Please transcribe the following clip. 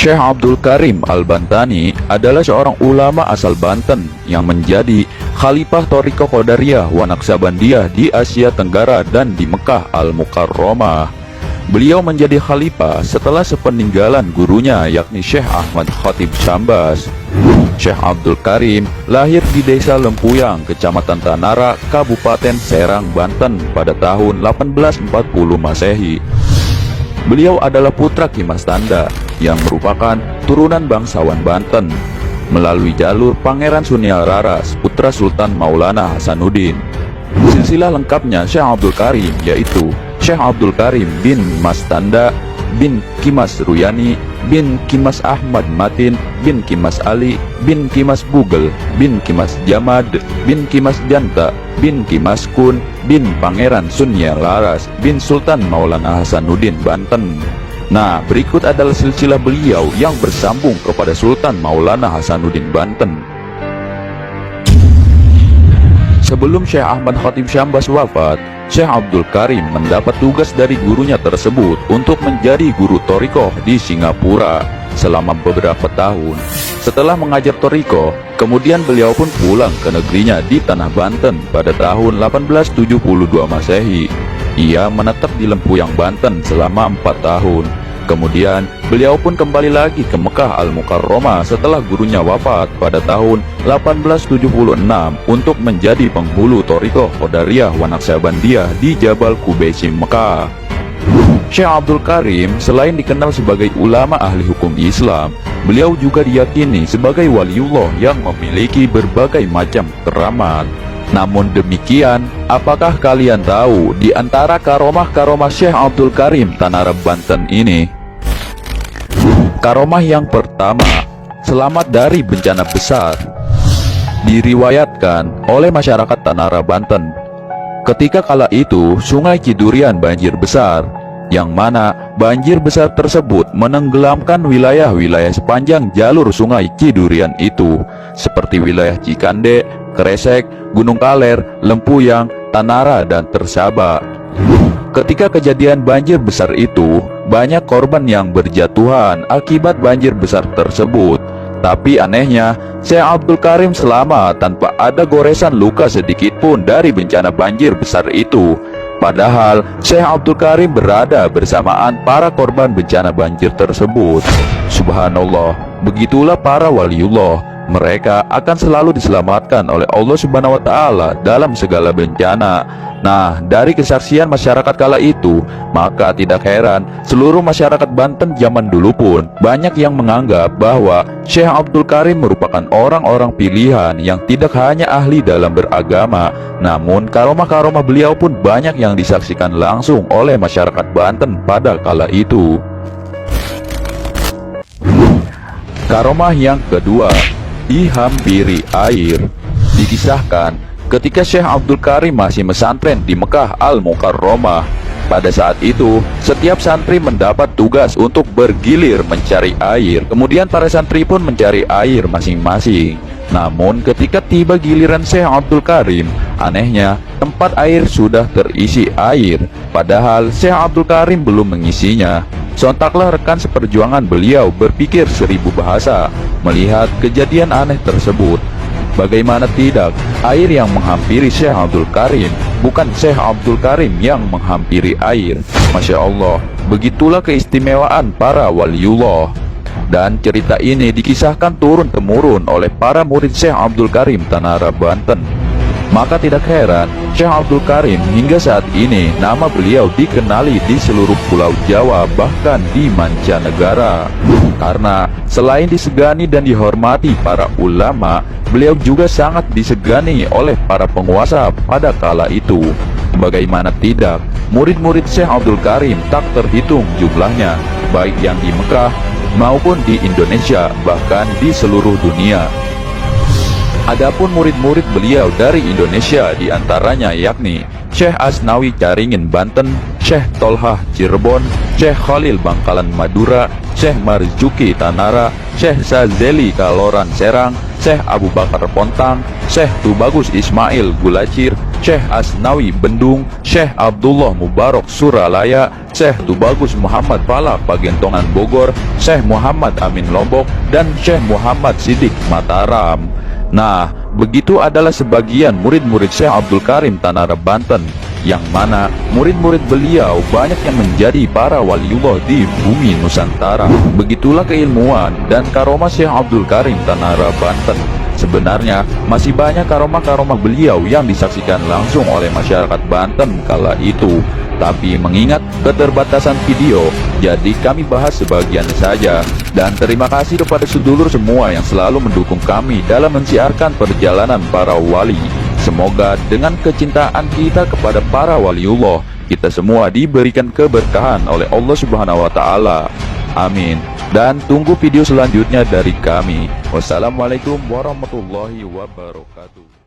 Syekh Abdul Karim Al-Bantani adalah seorang ulama asal Banten yang menjadi Khalifah Thariqah Qadariyah wa Naqsabandiyah di Asia Tenggara dan di Mekah Al-Mukarramah. Beliau menjadi khalifah setelah sepeninggalan gurunya yakni Syekh Ahmad Khatib Syambas. Syekh Abdul Karim lahir di Desa Lempuyang, Kecamatan Tanara, Kabupaten Serang, Banten pada tahun 1840 Masehi. Beliau adalah putra Ki Mas Tanda yang merupakan turunan bangsawan Banten melalui jalur Pangeran Sunial Raras, putra Sultan Maulana Hasanuddin. Silsilah lengkapnya Syekh Abdul Karim yaitu Syekh Abdul Karim bin Mas Tanda bin Ki Mas Ruyani bin Ki Mas Ahmad Matin bin Ki Mas Ali bin Ki Mas Bugel bin Ki Mas Jamad bin Ki Mas Janta bin Ki Mas Kun bin Pangeran Sunial Laras bin Sultan Maulana Hasanuddin Banten. Nah, berikut adalah silsilah beliau yang bersambung kepada Sultan Maulana Hasanuddin Banten. Sebelum Syekh Ahmad Khatib Syambas wafat, Syekh Abdul Karim mendapat tugas dari gurunya tersebut untuk menjadi guru Thariqah di Singapura selama beberapa tahun. Setelah mengajar Thariqah, kemudian beliau pun pulang ke negerinya di Tanah Banten pada tahun 1872 Masehi. Ia menetap di Lempuyang, Banten selama 4 tahun. Kemudian beliau pun kembali lagi ke Mekah Al-Mukarramah setelah gurunya wafat pada tahun 1876 untuk menjadi penghulu Thariqah Qadariyah wa Naqsabandiyah di Jabal Qubaysim, Mekah. Syekh Abdul Karim selain dikenal sebagai ulama ahli hukum Islam, beliau juga diyakini sebagai waliullah yang memiliki berbagai macam keramat. Namun demikian, apakah kalian tahu di antara karomah-karomah Syekh Abdul Karim Tanara Banten ini? Karomah yang pertama, selamat dari bencana besar. Diriwayatkan oleh masyarakat Tanara Banten, ketika kala itu Sungai Cidurian banjir besar, yang mana banjir besar tersebut menenggelamkan wilayah-wilayah sepanjang jalur Sungai Cidurian itu, seperti wilayah Cikande, Kresek, Gunung Kaler, Lempuyang, Tanara, dan Tersaba. Ketika kejadian banjir besar itu, banyak korban yang berjatuhan akibat banjir besar tersebut. Tapi anehnya, Syekh Abdul Karim selamat tanpa ada goresan luka sedikit pun dari bencana banjir besar itu. Padahal Syekh Abdul Karim berada bersamaan para korban bencana banjir tersebut. Subhanallah, begitulah para waliullah. Mereka akan selalu diselamatkan oleh Allah Subhanahu wa Ta'ala dalam segala bencana. Nah, dari kesaksian masyarakat kala itu, maka tidak heran seluruh masyarakat Banten zaman dulu pun banyak yang menganggap bahwa Syekh Abdul Karim merupakan orang-orang pilihan yang tidak hanya ahli dalam beragama, namun karomah-karomah beliau pun banyak yang disaksikan langsung oleh masyarakat Banten pada kala itu. Karomah yang kedua, dihampiri air. Dikisahkan ketika Syekh Abdul Karim masih mesantren di Mekah Al-Mukarramah, pada saat itu setiap santri mendapat tugas untuk bergilir mencari air. Kemudian para santri pun mencari air masing-masing. Namun ketika tiba giliran Syekh Abdul Karim, anehnya tempat air sudah terisi air, padahal Syekh Abdul Karim belum mengisinya. Sontaklah rekan seperjuangan beliau berpikir 1000 bahasa melihat kejadian aneh tersebut. Bagaimana tidak, air yang menghampiri Syekh Abdul Karim, bukan Syekh Abdul Karim yang menghampiri air. Masya Allah, begitulah keistimewaan para waliullah. Dan cerita ini dikisahkan turun-temurun oleh para murid Syekh Abdul Karim Tanara Banten. Maka tidak heran, Syekh Abdul Karim hingga saat ini nama beliau dikenali di seluruh pulau Jawa, bahkan di mancanegara. Karena selain disegani dan dihormati para ulama, beliau juga sangat disegani oleh para penguasa pada kala itu. Bagaimana tidak, murid-murid Syekh Abdul Karim tak terhitung jumlahnya, baik yang di Mekah maupun di Indonesia, bahkan di seluruh dunia. Adapun murid-murid beliau dari Indonesia diantaranya yakni Syekh Asnawi Caringin Banten, Syekh Tolhah Cirebon, Syekh Khalil Bangkalan Madura, Syekh Marzuki Tanara, Syekh Sazeli Kaloran Serang, Syekh Abu Bakar Pontang, Syekh Tubagus Ismail Gulacir, Syekh Asnawi Bendung, Syekh Abdullah Mubarak Suralaya, Syekh Tubagus Muhammad Fala Pagentongan Bogor, Syekh Muhammad Amin Lombok, dan Syekh Muhammad Sidik Mataram. Nah, begitu adalah sebagian murid-murid Syekh Abdul Karim Tanara Banten, yang mana murid-murid beliau banyak yang menjadi para waliullah di bumi Nusantara. Begitulah keilmuan dan karomah Syekh Abdul Karim Tanara Banten. Sebenarnya masih banyak karomah-karomah beliau yang disaksikan langsung oleh masyarakat Banten kala itu. Tapi mengingat keterbatasan video, jadi kami bahas sebagian saja. Dan terima kasih kepada sedulur semua yang selalu mendukung kami dalam mensiarkan perjalanan para wali. Semoga dengan kecintaan kita kepada para waliullah, kita semua diberikan keberkahan oleh Allah Subhanahu wa Ta'ala. Amin. Dan tunggu video selanjutnya dari kami. Wassalamualaikum warahmatullahi wabarakatuh.